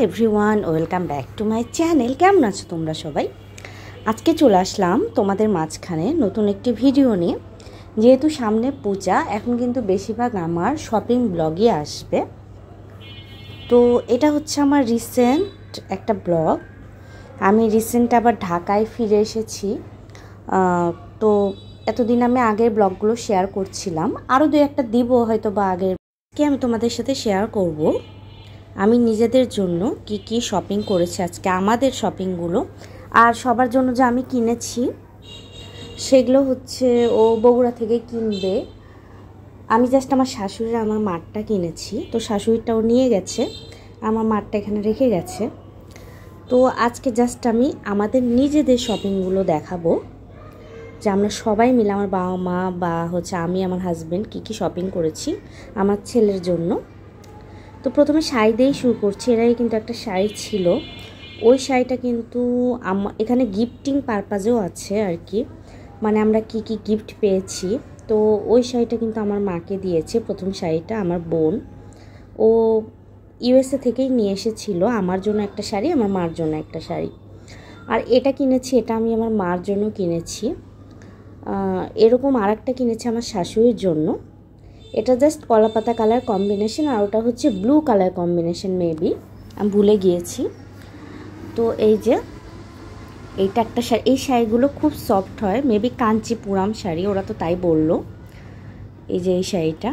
Everyone, welcome back to my channel. কেমন আছো তোমরা সবাই? আজকে চলে আসলাম তোমাদের মাঝখানে নতুন একটি ভিডিও নিয়ে। যেহেতু সামনে পূজা, এখন কিন্তু বেশিরভাগ আমার শপিং ব্লগই আসবে। তো এটা হচ্ছে আমার রিসেন্ট একটা ব্লগ। আমি রিসেন্ট আবার ঢাকায় ফিরে এসেছি। তো এতদিন আমি আগের ব্লগগুলো শেয়ার করছিলাম, আরও দু একটা দিব হয়তো বা আগের। আজকে আমি তোমাদের সাথে শেয়ার করব আমি নিজেদের জন্য কি কি শপিং করেছি আজকে, আমাদের শপিংগুলো, আর সবার জন্য যে আমি কিনেছি সেগুলো হচ্ছে ও বগুড়া থেকে কিনবে। আমি জাস্ট আমার শাশুড়ির আমার মারটা কিনেছি, তো শাশুড়িটাও নিয়ে গেছে, আমার মারটা এখানে রেখে গেছে। তো আজকে জাস্ট আমি আমাদের নিজেদের শপিংগুলো দেখাবো, যে আমরা সবাই মিলে আমার বাবা মা বা হচ্ছে আমি আমার হাজব্যান্ড কী কী শপিং করেছি আমার ছেলের জন্য। তো প্রথমে শাড়ি দিয়েই শুরু করছি। এরাই কিন্তু একটা শাড়ি ছিল, ওই শাড়িটা কিন্তু এখানে গিফটিং পারপাজেও আছে আর কি, মানে আমরা কি কি গিফট পেয়েছি। তো ওই শাড়িটা কিন্তু আমার মাকে দিয়েছে। প্রথম শাড়িটা আমার বোন, ও ইউএসএ থেকেই নিয়ে এসেছিলো আমার জন্য একটা শাড়ি, আমার মার জন্য একটা শাড়ি। আর এটা কিনেছি, এটা আমি আমার মার জন্য কিনেছি। এরকম আর একটা কিনেছি আমার শাশুড়ির জন্য। এটা জাস্ট কলাপাতা কালার কম্বিনেশন, আর ওটা হচ্ছে ব্লু কালার কম্বিনেশন, মেবি আমি ভুলে গিয়েছি। তো এই যে এইটা একটা শাড়ি, এই শাড়িগুলো খুব সফট হয়, মেবি কাঞ্চিপুরাম শাড়ি, ওরা তো তাই বললো। এই যে এই শাড়িটা,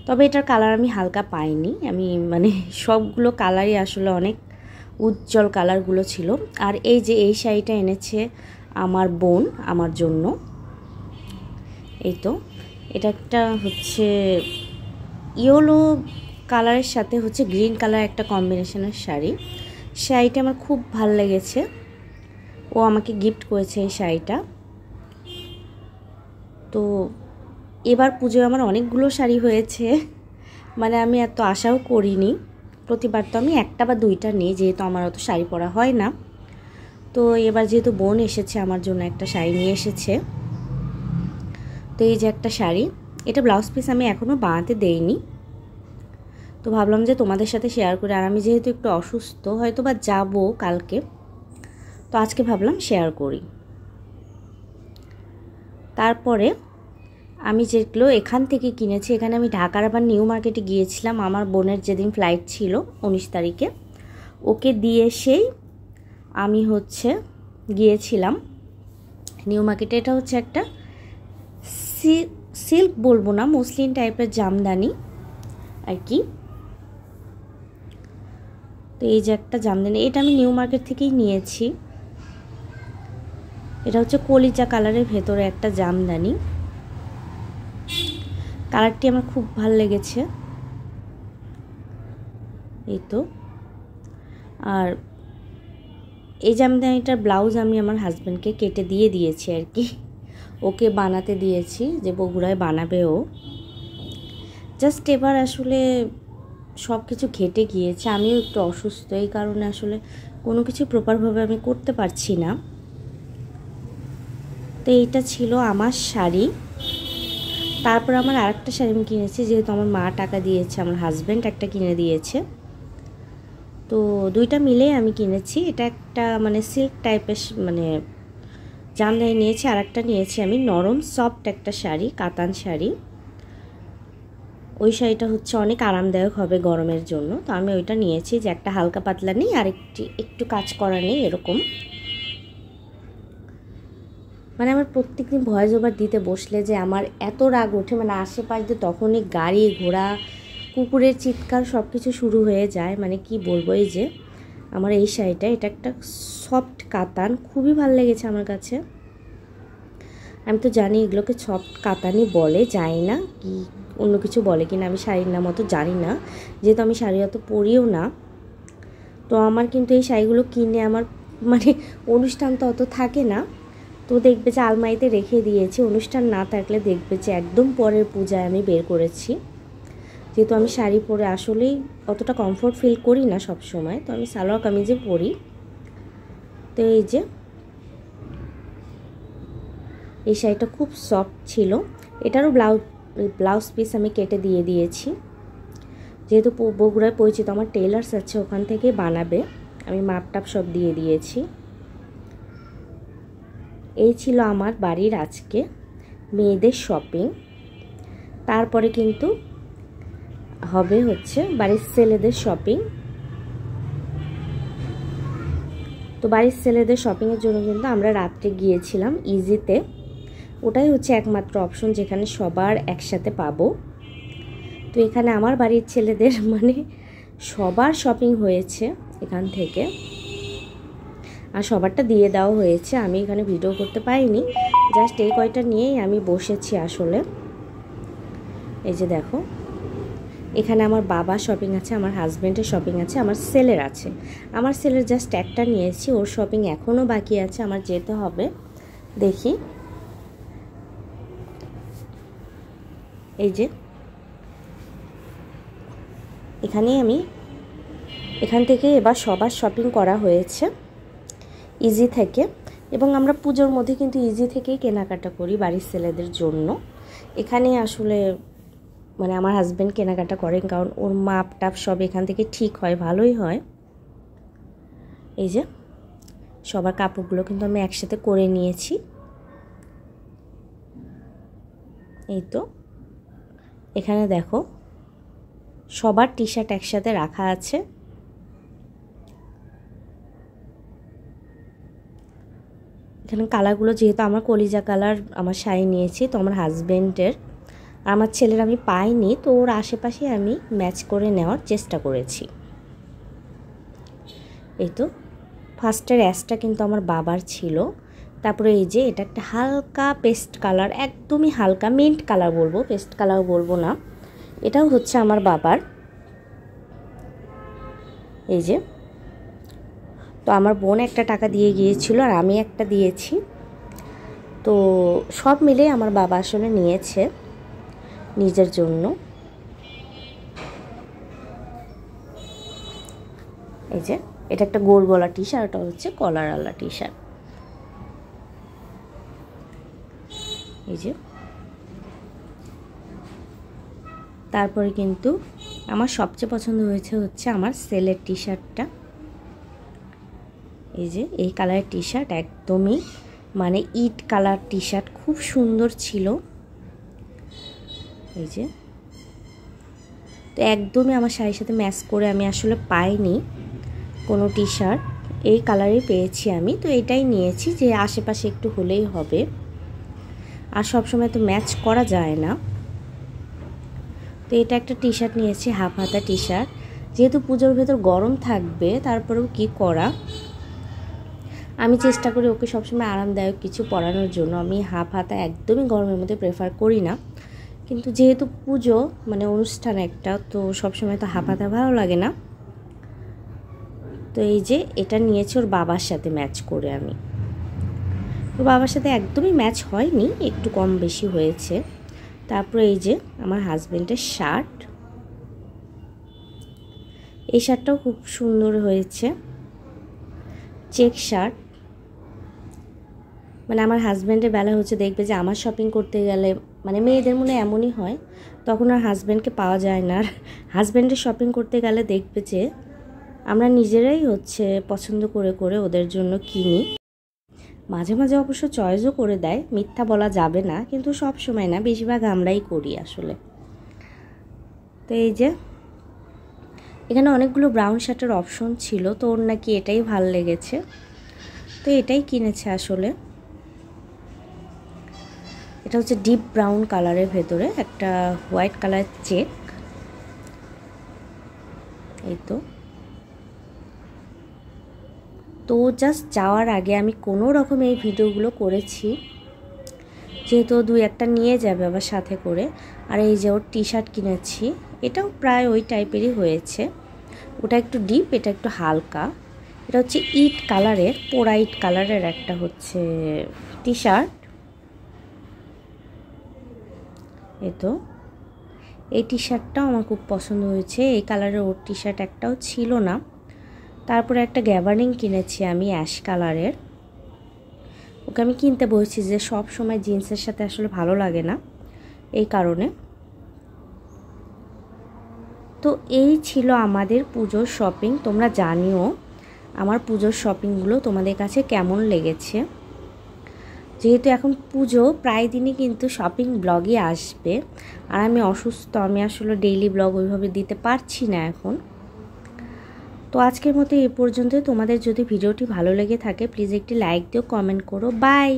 তবে এটার কালার আমি হালকা পাইনি, আমি মানে সবগুলো কালারই আসলে অনেক উজ্জ্বল কালারগুলো ছিল। আর এই যে এই শাড়িটা এনেছে আমার বোন আমার জন্য। এই তো এটা একটা হচ্ছে ইয়েলো কালারের সাথে হচ্ছে গ্রিন কালার একটা কম্বিনেশনের শাড়ি। শাড়িটা আমার খুব ভালো লেগেছে, ও আমাকে গিফট করেছে এই শাড়িটা। তো এবার পুজোয় আমার অনেকগুলো শাড়ি হয়েছে, মানে আমি এত আশাও করিনি। প্রতিবার তো আমি একটা বা দুইটা নিই, যেহেতু আমার অত শাড়ি পরা হয় না। তো এবার যেহেতু বোন এসেছে আমার জন্য একটা শাড়ি নিয়ে এসেছে। তো এই যে একটা শাড়ি, এটা ব্লাউজ পিস আমি এখনও বানাতে দেইনি, তো ভাবলাম যে তোমাদের সাথে শেয়ার করি। আর আমি যেহেতু একটু অসুস্থ, হয়তো বা যাবো কালকে, তো আজকে ভাবলাম শেয়ার করি। তারপরে আমি যেগুলো এখান থেকে কিনেছি, এখানে আমি ঢাকার আবার নিউ মার্কেটে গিয়েছিলাম আমার বোনের যেদিন ফ্লাইট ছিল 19 তারিখে, ওকে দিয়ে সেই আমি হচ্ছে গিয়েছিলাম নিউ মার্কেটে। এটা হচ্ছে একটা সিল্ক বলবো না, মসলিন টাইপের জামদানি আর কি। তো এই যে একটা জামদানি, এটা আমি নিউ মার্কেট থেকেই নিয়েছি। এটা হচ্ছে কলিজা কালারের ভেতরে একটা জামদানি, কালারটি আমার খুব ভালো লেগেছে। এই তো, আর এই জামদানিটার ব্লাউজ আমি আমার হাজব্যান্ডকে কেটে দিয়ে দিয়েছি আর কি, ওকে বানাতে দিয়েছি, যে বগুড়ায় বানাবে ও। জাস্ট এবার আসলে সব কিছু ঘেটে গিয়েছে, আমিও একটু অসুস্থ, এই কারণে আসলে কোনো কিছু প্রপারভাবে আমি করতে পারছি না। তো এইটা ছিল আমার শাড়ি। তারপর আমার আরেকটা শাড়ি আমি কিনেছি, যেহেতু আমার মা টাকা দিয়েছে, আমার হাজব্যান্ড একটা কিনে দিয়েছে, তো দুইটা মিলেই আমি কিনেছি। এটা একটা মানে সিল্ক টাইপের মানে জামদানি নিয়েছি, আর একটা নিয়েছি আমি নরম সফট একটা শাড়ি, কাতান শাড়ি। ওই শাড়িটা হচ্ছে অনেক আরামদায়ক হবে গরমের জন্য, তো আমি ওইটা নিয়েছি, যে একটা হালকা পাতলা নেই আর একটু কাজ করা নেই এরকম। মানে আমার প্রত্যেকদিন ভয়েস ওভার দিতে বসলে যে আমার এত রাগ ওঠে, মানে আশেপাশ দিয়ে তখনই গাড়ি ঘোড়া কুকুরের চিৎকার সব কিছু শুরু হয়ে যায়, মানে কি বলবো। এই যে আমার এই শাড়িটা, এটা একটা সফট কাতান, খুবই ভালো লেগেছে আমার কাছে। আমি তো জানি এগুলোকে সফট কাতানই বলে, জানি না কি অন্য কিছু বলে কিনা, আমি শাড়ির নাম অত জানি না, যেহেতু আমি শাড়ি অত পরিও না। তো আমার কিন্তু এই শাড়িগুলো কিনে আমার মানে অনুষ্ঠান তো অত থাকে না, তো দেখবে যে আলমারিতে রেখে দিয়েছি, অনুষ্ঠান না থাকলে দেখবে যে একদম পরের পূজায় আমি বের করেছি। যেহেতু আমি শাড়ি পরে আসলেই অতটা কমফোর্ট ফিল করি না সব সময়, তো আমি সালোয়ার কামিজে পরি। তো এই যে এই শাড়িটা খুব সফট ছিল, এটারও ব্লাউজ পিস আমি কেটে দিয়ে দিয়েছি। যেহেতু বগুড়ায় পরিচিত আমার টেলার্স আছে, ওখান থেকে বানাবে। আমি মাপ টাপ সব দিয়ে দিয়েছি। এই ছিল আমার বাড়ির আজকে মেয়েদের শপিং। তারপরে কিন্তু হবে হচ্ছে বাড়ির ছেলেদের শপিং। তো বাড়ির ছেলেদের শপিংয়ের জন্য কিন্তু আমরা রাত্রে গিয়েছিলাম ইজিতে। ওটাই হচ্ছে একমাত্র অপশন যেখানে সবার একসাথে পাবো। তো এখানে আমার বাড়ির ছেলেদের মানে সবার শপিং হয়েছে এখান থেকে, আর সবারটা দিয়ে দেওয়া হয়েছে। আমি এখানে ভিডিও করতে পারিনি, জাস্ট এই কয়টা নিয়েই আমি বসেছি আসলে। এই যে দেখো, এখানে আমার বাবার শপিং আছে, আমার হাজব্যান্ডের শপিং আছে, আমার ছেলের আছে। আমার ছেলের জাস্ট একটা নিয়েছি, ওর শপিং এখনও বাকি আছে, আমার যেতে হবে। দেখি, এই যে এখান থেকে এবার সবার শপিং করা হয়েছে ইজি থেকে। এবং আমরা পুজোর মধ্যে কিন্তু ইজি থেকেই কেনাকাটা করি বাড়ির ছেলেদের জন্য। এখানে আসলে মানে আমার হাজব্যান্ড কেনাকাটা করেন, কারণ ওর মাপ টাপ সব এখান থেকে ঠিক হয়, ভালোই হয়। এই যে সবার কাপড়গুলো কিন্তু আমি একসাথে করে নিয়েছি। এই তো এখানে দেখো সবার টি শার্ট একসাথে রাখা আছে। এখানে কালারগুলো যেহেতু আমার কলিজা কালার আমার শাড়ি নিয়েছি, তো আমার হাজব্যান্ডের আর আমার ছেলের আমি পাইনি, তো ওর আশেপাশে আমি ম্যাচ করে নেওয়ার চেষ্টা করেছি। এই তো ফার্স্টের অ্যাশটা কিন্তু আমার বাবার ছিল। তারপরে এই যে এটা একটা হালকা পেস্ট কালার, একদমই হালকা মিন্ট কালার বলবো, পেস্ট কালার বলবো না, এটাও হচ্ছে আমার বাবার। এই যে, তো আমার বোন একটা টাকা দিয়ে গিয়েছিল আর আমি একটা দিয়েছি। তো সব মিলে আমার বাবা আসলে নিয়েছে নিজের জন্য। এই যে এটা একটা গোল গলা টি শার্ট, ওটা হচ্ছে কলারওয়ালা টি শার্ট। এই যে তারপরে কিন্তু আমার সবচেয়ে পছন্দ হয়েছে হচ্ছে আমার ছেলের টি শার্টটা। এই যে এই কালারের টি শার্ট, একদমই মানে ইট কালার টি শার্ট, খুব সুন্দর ছিল। এই যে তো একদমই আমার শাড়ির সাথে ম্যাচ করে আমি আসলে পাইনি কোনো টি শার্ট, এই কালারই পেয়েছি আমি, তো এটাই নিয়েছি যে আশেপাশে একটু হলেই হবে, আর সবসময় তো ম্যাচ করা যায় না। তো এটা একটা টি শার্ট নিয়েছি, হাফ হাতা টি শার্ট, যেহেতু পুজোর ভেতর গরম থাকবে, তারপরেও কি করা, আমি চেষ্টা করি ওকে সবসময় আরামদায়ক কিছু পরানোর জন্য। আমি হাফ হাতা একদমই গরমের মধ্যে প্রেফার করি না, কিন্তু যেহেতু পুজো মানে অনুষ্ঠান একটা, তো সবসময় তো হাফ হাতা ভালো লাগে না। তো এই যে এটা নিয়েছি ওর বাবার সাথে ম্যাচ করে আমি। ওর বাবার সাথে একদমই ম্যাচ হয়নি, একটু কম বেশি হয়েছে। তারপরে এই যে আমার হাজব্যান্ডের শার্ট, এই শার্টটাও খুব সুন্দর হয়েছে, চেক শার্ট। মানে আমার হাজব্যান্ডের বেলা হচ্ছে দেখবে যে আমার শপিং করতে গেলে মানে মেয়েদের মনে এমনই হয়, তখন আর হাজব্যান্ডকে পাওয়া যায় না। আর হাজব্যান্ডের শপিং করতে গেলে দেখবে যে আমরা নিজেরাই হচ্ছে পছন্দ করে করে ওদের জন্য কিনি। মাঝে মাঝে অবশ্য চয়েসও করে দেয়, মিথ্যা বলা যাবে না, কিন্তু সব সময় না, বেশিরভাগ আমরাই করি আসলে। তো এই যে এখানে অনেকগুলো ব্রাউন শার্টের অপশন ছিল, তো ওর নাকি এটাই ভালো লেগেছে, তো এটাই কিনেছে আসলে। এটা হচ্ছে ডিপ ব্রাউন কালারের ভেতরে একটা হোয়াইট কালার চেক। এই তো জাস্ট যাওয়ার আগে আমি কোনো রকম এই ভিডিওগুলো করেছি, যেহেতু দুই একটা নিয়ে যাবে আবার সাথে করে। আর এই যে ওর টি শার্ট কিনেছি, এটাও প্রায় ওই টাইপেরই হয়েছে, ওটা একটু ডিপ, এটা একটু হালকা। এটা হচ্ছে ইট কালারের, পোড়া ইট কালারের একটা হচ্ছে টি শার্ট। এই টি শার্টটাও আমার খুব পছন্দ হয়েছে, এই কালারের ওর টি শার্ট একটাও ছিল না। তারপরে একটা গ্যাবার্ডিং কিনেছি আমি অ্যাশ কালারের, ওকে আমি কিনতে বলছি যে সব সময় জিন্সের সাথে আসলে ভালো লাগে না, এই কারণে। তো এই ছিল আমাদের পুজোর শপিং। তোমরা জানিও আমার পুজোর শপিংগুলো তোমাদের কাছে কেমন লেগেছে। যেহেতু এখন পুজো, প্রায় দিনই কিন্তু শপিং ব্লগই আসবে, আর আমি অসুস্থ, আমি আসলে ডেইলি ব্লগ ওইভাবে দিতে পারছি না এখন। তো আজকের মতো এই পর্যন্ত। তোমাদের যদি ভিডিওটি ভালো লেগে থাকে প্লিজ একটি লাইক দিও, কমেন্ট করো। বাই।